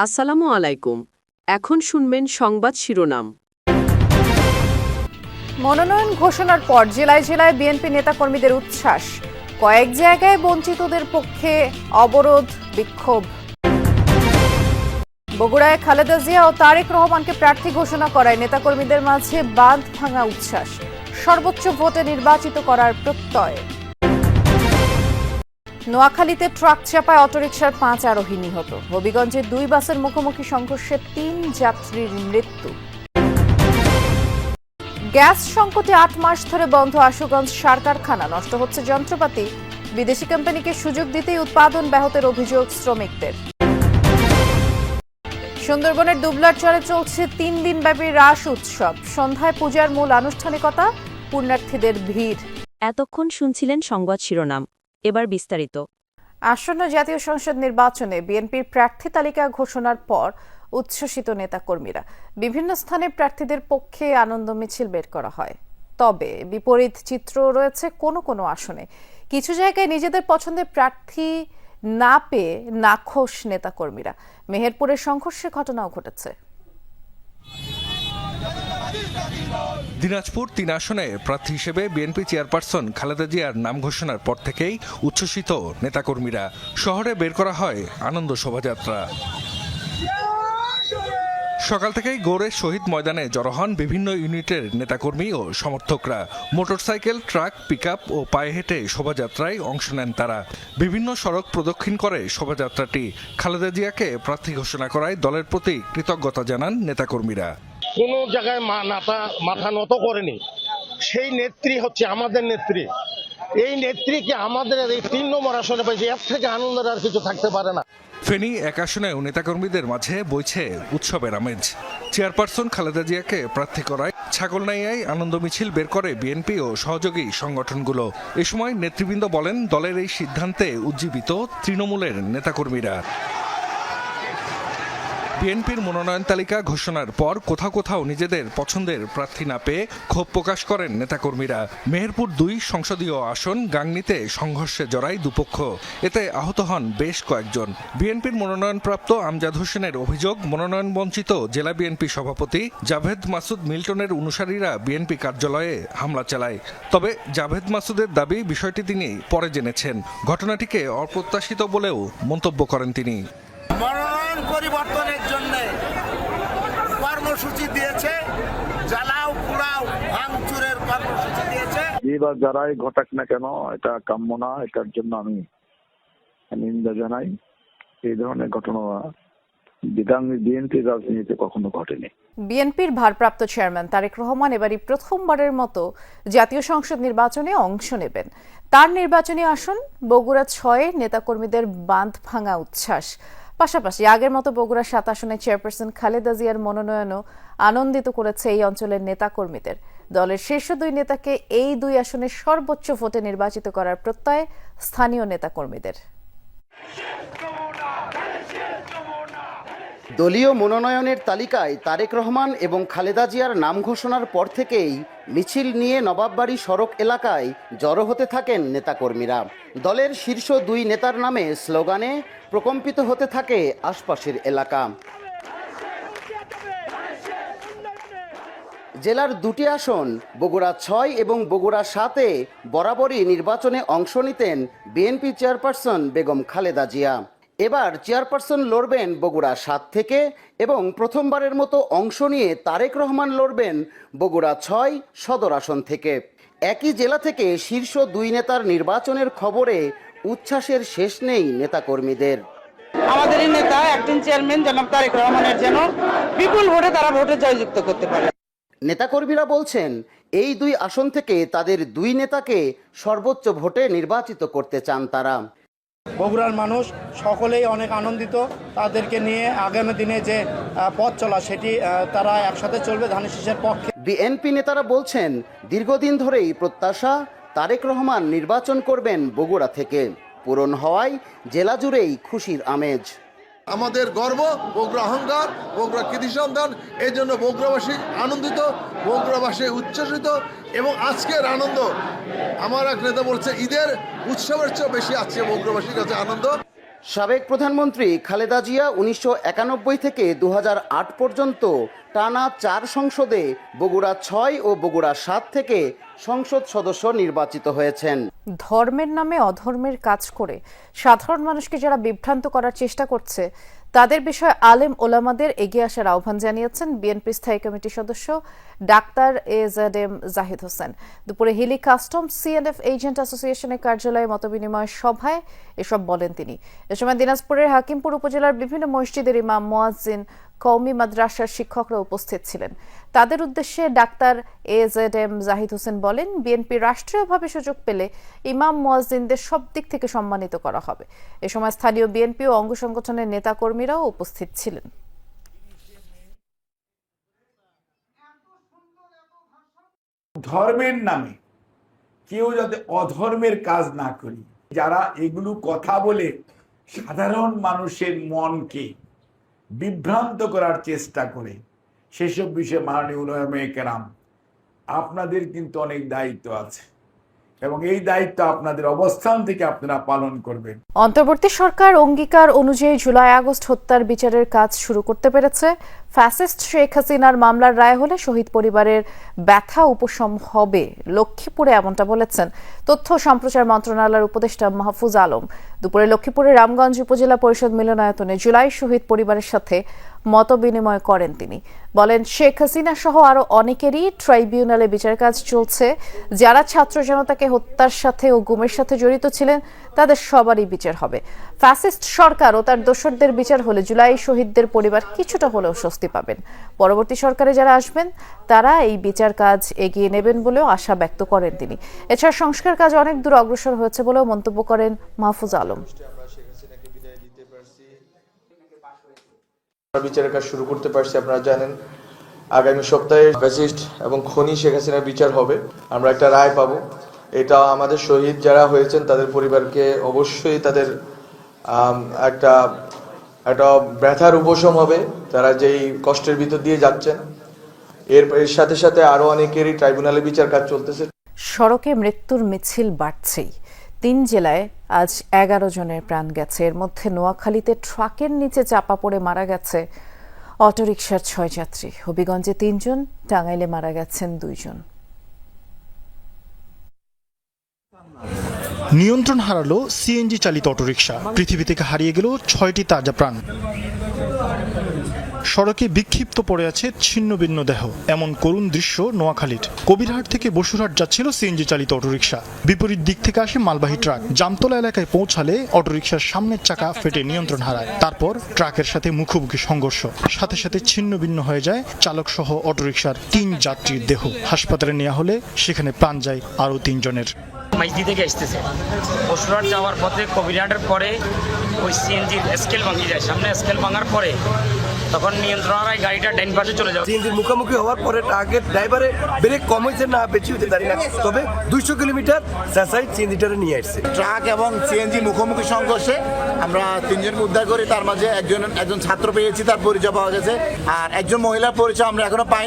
আসসালামু আলাইকুম। এখন শুনবেন সংবাদ শিরোনাম। মনোনয়ন ঘোষণার পর জেলায় জেলায় বিএনপি নেতাকর্মীদের উচ্ছ্বাস, কয়েক জায়গায় বঞ্চিতদের পক্ষে অবরোধ বিক্ষোভ। বগুড়ায় খালেদা জিয়া ও তারেক রহমানকে প্রার্থী ঘোষণা করায় নেতাকর্মীদের মাঝে বাঁধ ভাঙা উচ্ছ্বাস, সর্বোচ্চ ভোটে নির্বাচিত করার প্রত্যয়। নোয়াখালীতে ট্রাক চাপায় অটোরিকশার 5 আরোহী নিহত। হবিগঞ্জে 2 বাসের মুখোমুখি সংঘর্ষে 3 যাত্রীর মৃত্যু। গ্যাস সংকটে 8 মাস ধরে বন্ধ আশুগঞ্জ সার কারখানা, নষ্ট হচ্ছে যন্ত্রপাতি। বিদেশি কোম্পানিকে সুযোগ দিতেই উৎপাদন ব্যাহতের অভিযোগ শ্রমিকদের। সুন্দরবনের দুবলারচরে চলছে 3 দিনব্যাপী রাস উৎসব। সন্ধ্যায় পূজার মূল আনুষ্ঠানিকতা, পুণ্যার্থীদের ভিড়। এতক্ষণ শুনছিলেন সংবাদ শিরোনাম, এবার বিস্তারিত। আসন্ন জাতীয় সংসদ নির্বাচনে বিএনপির প্রার্থী তালিকা ঘোষণার পর উচ্ছ্বসিত নেতাকর্মীরা। বিভিন্ন স্থানে প্রার্থীদের পক্ষে আনন্দ মিছিল বের করা হয়। তবে বিপরীত চিত্র রয়েছে কোনো কোনো আসনে। কিছু জায়গায় নিজেদের পছন্দের প্রার্থী না পেয়ে নাখোশ নেতাকর্মীরা। মেহেরপুরের সংঘর্ষের ঘটনাও ঘটেছে। দিনাজপুর 3 আসনে প্রার্থী হিসেবে বিএনপি চেয়ারপারসন খালেদা জিয়ার নাম ঘোষণার পর থেকেই উচ্ছ্বসিত নেতাকর্মীরা। শহরে বের করা হয় আনন্দ শোভাযাত্রা। সকাল থেকেই গৌড়ের শহীদ ময়দানে জড়ো হন বিভিন্ন ইউনিটের নেতাকর্মী ও সমর্থকরা। মোটরসাইকেল, ট্রাক, পিকআপ ও পায়ে হেঁটে শোভাযাত্রায় অংশ নেন তারা। বিভিন্ন সড়ক প্রদক্ষিণ করে শোভাযাত্রাটি। খালেদা জিয়াকে প্রার্থী ঘোষণা করায় দলের প্রতি কৃতজ্ঞতা জানান নেতাকর্মীরা। কোনো জায়গায় মাথা নত করেনি। সেই নেত্রী হচ্ছে আমাদের নেত্রী। এই নেত্রীকে আমাদের এই 3 নম্বর আসনে পেয়েছে, এর থেকে আনন্দের আর কিছু থাকতে পারে না। ফেনী 1 আসনেও নেতাকর্মীদের মাঝে বইছে উৎসবের আমেজ। চেয়ারপারসন খালেদা জিয়াকে প্রার্থী করায় ছাগলনাইয়ায় আনন্দ মিছিল বের করে বিএনপি ও সহযোগী সংগঠনগুলো। এ সময় নেতৃবৃন্দ বলেন, দলের এই সিদ্ধান্তে উজ্জীবিত তৃণমূলের নেতাকর্মীরা। বিএনপির মনোনয়ন তালিকা ঘোষণার পর কোথাও কোথাও নিজেদের পছন্দের প্রার্থী না পেয়ে ক্ষোভ প্রকাশ করেন নেতাকর্মীরা। মেহেরপুর 2 সংসদীয় আসন গাংনীতে সংঘর্ষে জড়ায় দুপক্ষ। এতে আহত হন বেশ কয়েকজন। বিএনপির মনোনয়নপ্রাপ্ত আমজাদ হোসেনের অভিযোগ, মনোনয়ন বঞ্চিত জেলা বিএনপি সভাপতি জাভেদ মাসুদ মিল্টনের অনুসারীরা বিএনপি কার্যালয়ে হামলা চালায়। তবে জাভেদ মাসুদের দাবি, বিষয়টি তিনি পরে জেনেছেন। ঘটনাটিকে অপ্রত্যাশিত বলেও মন্তব্য করেন তিনি। মনোনয়ন পরিবর্তনের জন্য কর্মসূচি দিয়েছে, জ্বালাও পোড়াও ভাঙচুরের কর্মসূচি দিয়েছে। এবার যারাই ঘটাক না কেন, এটা কাম্য না। এটার জন্য আমি নিন্দা জানাই। এই ধরনের ঘটনা বিএনপির রাজনীতিতে কখনো ঘটেনি। বিএনপির ভারপ্রাপ্ত চেয়ারম্যান তারেক রহমান এবারই প্রথমবারের মতো জাতীয় সংসদ নির্বাচনে অংশ নেবেন। তার নির্বাচনী আসন বগুড়া 6 নেতাকর্মীদের বাঁধ ভাঙা উচ্ছ্বাস। পাশাপাশি আগের মতো বগুড়া 7 আসনে চেয়ারপারসন খালেদা জিয়ার মনোনয়নও আনন্দিত করেছে এই অঞ্চলের নেতাকর্মীদের। দলের শীর্ষ 2 নেতাকে এই 2 আসনে সর্বোচ্চ ভোটে নির্বাচিত করার প্রত্যয় স্থানীয় নেতাকর্মীদের। দলীয় মনোনয়নের তালিকায় তারেক রহমান এবং খালেদা জিয়ার নাম ঘোষণার পর থেকেই মিছিল নিয়ে নবাববাড়ি সড়ক এলাকায় জড়ো হতে থাকেন নেতাকর্মীরা। দলের শীর্ষ 2 নেতার নামে স্লোগানে প্রকম্পিত হতে থাকে আশপাশের এলাকা। জেলার 2টি আসন বগুড়া 6 এবং বগুড়া 7-এ বরাবরই নির্বাচনে অংশ নিতেন বিএনপি চেয়ারপারসন বেগম খালেদা জিয়া। এবার চেয়ারপারসন লড়বেন বগুড়া 7 থেকে এবং প্রথমবারের মতো অংশ নিয়ে তারেক রহমান লড়বেন বগুড়া 6 সদর আসন থেকে। একই জেলা থেকে শীর্ষ 2 নেতার নির্বাচনের খবরে উচ্ছ্বাসের শেষ নেই নেতাকর্মীদের। আমাদের এই নেতা অ্যাক্টিং চেয়ারম্যান জনাব তারেক রহমানের যেন বিপুল ভোটে তারা ভোটে জয়যুক্ত করতে পারে। নেতাকর্মীরা বলছেন, এই 2 আসন থেকে তাদের 2 নেতাকে সর্বোচ্চ ভোটে নির্বাচিত করতে চান তারা। বগুড়ার মানুষ সকলেই অনেক আনন্দিত। তাদেরকে নিয়ে আগামী দিনে যে পথ চলা, সেটি তারা একসাথে চলবে ধানের শীষের পক্ষে। বিএনপি নেতারা বলছেন, দীর্ঘদিন ধরেই প্রত্যাশা তারেক রহমান নির্বাচন করবেন বগুড়া থেকে। পূরণ হওয়ায় জেলা জুড়েই খুশির আমেজ। আমাদের গর্ব, বগুড়া অহংকার, বগুড়া কৃতি সন্তান। এই জন্য বগুড়াবাসী আনন্দিত, বগুড়াবাসী উচ্ছ্বসিত। এবং আজকের আনন্দ, আমার এক নেতা বলছে, ঈদের উৎসবের চেয়ে বেশি আছে বগুড়াবাসীর কাছে আনন্দ। সাবেক প্রধানমন্ত্রী খালেদা জিয়া 1991 থেকে 2008 পর্যন্ত টানা 4 সংসদে বগুড়া 6 ও বগুড়া 7 থেকে সংসদ সদস্য নির্বাচিত হয়েছেন। ধর্মের নামে অধর্মের কাজ করে সাধারণ মানুষকে যারা বিভ্রান্ত করার চেষ্টা করছে তাদের বিষয়ে আলেম ওলামাদের এগিয়ে আসার আহ্বান জানিয়েছেন বিএনপি স্থায়ী কমিটির সদস্য ডাক্তার এজেডএম জাহিদ হোসেন। দুপুরে হিলি কাস্টম সিএনএফ এজেন্ট অ্যাসোসিয়েশনের কার্যালয়ে মতবিনিময় সভায় এসব বলেন তিনি। এ সময় দিনাজপুরের হাকিমপুর উপজেলার বিভিন্ন মসজিদের ইমাম, মুয়াজ্জিন, কওমি মাদ্রাসার শিক্ষকরা উপস্থিত ছিলেন। তাদের উদ্দেশ্যে ডাক্তার এজেডএম জাহিদ হোসেন বলেন, বিএনপি রাষ্ট্রীয়ভাবে সুযোগ পেলে ইমাম, মুয়াজ্জিনদের সব দিক থেকে সম্মানিত করা হবে। এ সময় স্থানীয় বিএনপি ও অঙ্গ সংগঠনের নেতাকর্মীরাও উপস্থিত ছিলেন। ধর্মের নামে কেউ যাতে অধর্মের কাজ না করি, যারা এগুলো কথা বলে সাধারণ মানুষের মনকে বিভ্রান্ত করার চেষ্টা করে, সেসব বিষয়ে মাননীয় উলামায়ে কেরাম আপনাদের কিন্তু অনেক দায়িত্ব আছে এবং এই দায়িত্ব আপনাদের অবস্থান থেকে আপনারা পালন করবেন। অন্তর্বর্তী সরকার অঙ্গীকার অনুযায়ী জুলাই আগস্ট হত্যার বিচারের কাজ শুরু করতে পেরেছে। ফ্যাসিস্ট শেখ হাসিনার মামলার রায় হলে শহীদ পরিবারের ব্যথা উপশম হবে লক্ষ্মীপুরে, এমনটা বলেছেন তথ্য ও সম্প্রচার মন্ত্রণালয়ের উপদেষ্টা মাহফুজ আলম। দুপুরে লক্ষ্মীপুরের রামগঞ্জ উপজেলা পরিষদ মিলনায়তনে জুলাই শহীদ পরিবারের সাথে মতবিনিময় করেন তিনি। বলেন, শেখ হাসিনা সহ আরো অনেকেরই ট্রাইব্যুনালে বিচার কাজ চলছে। যারা ছাত্র জনতাকে হত্যার সাথে ও গুমের সাথে জড়িত ছিলেন তাদের সবারই বিচার হবে। ফ্যাসিস্ট সরকার ও তার দোসরদের বিচার হলে জুলাই শহীদদের পরিবার কিছুটা হলেও স্বস্তি পাবেন। পরবর্তী সরকারে যারা আসবেন তারা এই বিচার কাজ এগিয়ে নেবেন বলেও আশা ব্যক্ত করেন তিনি। এছাড়া সংস্কার কাজ অনেক দূর অগ্রসর হয়েছে বলেও মন্তব্য করেন মাহফুজ আলম। বিচারের কাজ শুরু করতে পারছি। আপনারা জানেন আগামী সপ্তাহে ফ্যাসিস্ট এবং খনি শেখ হাসিনার বিচার হবে, আমরা একটা রায় পাবো। এটা আমাদের শহীদ যারা হয়েছেন তাদের পরিবারকে অবশ্যই তাদের একটা ব্যথার উপশম হবে, তারা যেই কষ্টের ভিতর দিয়ে যাচ্ছেন। এর সাথে সাথে আরো অনেকেরই ট্রাইব্যুনালে বিচার কাজ চলতেছে। সড়কে মৃত্যুর মিছিল বাড়ছেই। 3 জেলায় আজ 11 জনের প্রাণ গেছে। এর মধ্যে নোয়াখালীতে ট্রাকের নিচে চাপা পড়ে মারা গেছে অটোরিকশার 6 যাত্রী। হবিগঞ্জে 3 জন, টাঙ্গাইলে মারা গেছেন 2 জন। নিয়ন্ত্রণ হারালো সিএনজি চালিত অটোরিকশা, পৃথিবী থেকে হারিয়ে গেল 6টি তাজা প্রাণ। সড়কে বিক্ষিপ্ত পড়ে আছে ছিন্ন ভিন্ন দেহ, এমন করুণ দৃশ্য নোয়াখালীর। কবিরহাট থেকে বসুরহাট যাচ্ছিল সিএনজি চালিত অটোরিকশা, বিপরীত দিক থেকে আসে মালবাহী ট্রাক। জামতলা এলাকায় পৌঁছালে অটোরিকশার সামনের চাকা ফেটে নিয়ন্ত্রণ হারায়। তারপর ট্রাকের সাথে মুখোমুখি সংঘর্ষ, সাথে সাথে ছিন্ন ভিন্ন হয়ে যায় চালক সহ অটোরিকশার 3 যাত্রীর দেহ। হাসপাতালে নেওয়া হলে সেখানে প্রাণ যায় আরও 3 জনের। মাইজদি থেকে আসতেছে, বসুরহাট যাওয়ার পথে কবিরহাটের পরে ওই সিএনজির স্কেল ভাঙি যায়। সামনে স্কেল ভাঙার পরে তখন নিয়ন্ত্রণ হারায়, গাড়িটা ডাইন পাশে চলে যাবে। সিএনজির মুখোমুখি হওয়ার পরে ট্রাকের ড্রাইভারে ব্রেক কম হয়েছে না বেশি হতে দাঁড়িয়ে না, তবে 200 কিলোমিটার সাইড সিএনজিটারে নিয়ে আসছে। ট্রাক এবং সিএনজি মুখোমুখি সংঘর্ষে আমরা 3 জনকে উদ্ধার করি। তার মাঝে একজন ছাত্র পেয়েছি, তার পরিচয় পাওয়া গেছে, আর একজন মহিলার পরিচয় আমরা এখনো পাই।